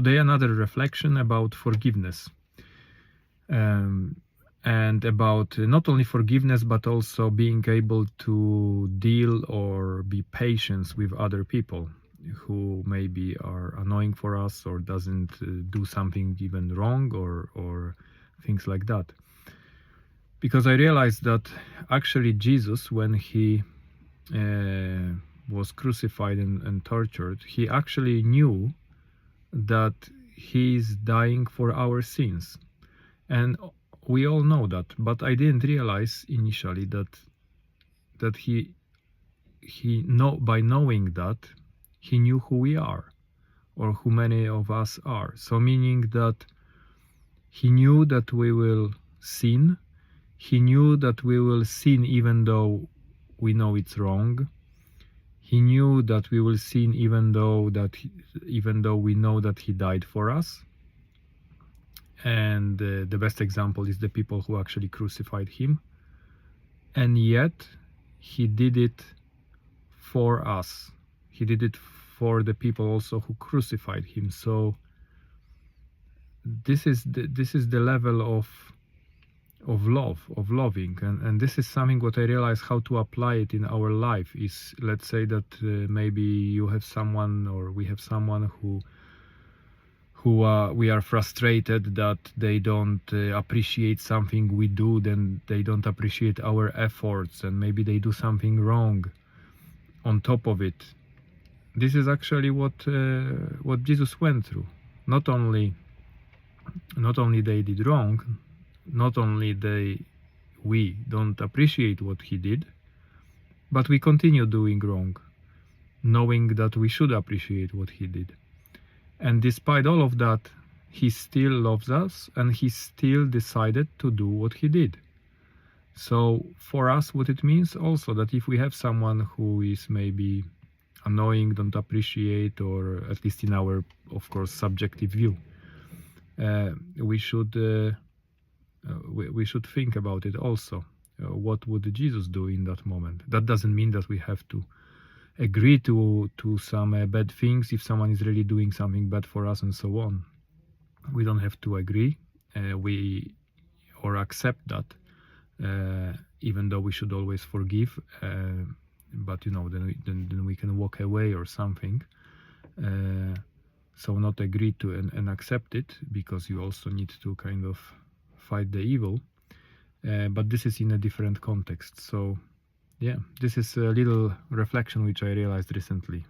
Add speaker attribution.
Speaker 1: Today another reflection about forgiveness, and about not only forgiveness but also being able to deal or be patient with other people who maybe are annoying for us or doesn't do something even wrong or things like that. Because I realized that actually Jesus, when he was crucified and tortured, he actually knew that he is dying for our sins. And we all know that, but I didn't realize initially that by knowing that, he knew who we are, or who many of us are. So meaning that he knew that we will sin. He knew that we will sin even though we know it's wrong. He knew that we will sin even though we know that he died for us. And the best example is the people who actually crucified him. And yet he did it for us. He did it for the people also who crucified him. So this is the level of love, of loving, and this is something what I realize how to apply it in our life is, let's say that maybe you have someone, or we have someone who we are frustrated that they don't appreciate something we do, then they don't appreciate our efforts, and maybe they do something wrong on top of it. This is actually what Jesus went through. Not only they did wrong, not only we don't appreciate what he did, but we continue doing wrong, knowing that we should appreciate what he did. And despite all of that, he still loves us, and he still decided to do what he did. So for us, what it means also that if we have someone who is maybe annoying, don't appreciate, or at least in our, of course, subjective view, we should think about it also. What would Jesus do in that moment? That doesn't mean that we have to agree to some bad things if someone is really doing something bad for us and so on. We don't have to agree or accept that, even though we should always forgive, but then we can walk away or something. So not agree to and accept it, because you also need to kind of fight the evil, but this is in a different context. So yeah, this is a little reflection which I realized recently.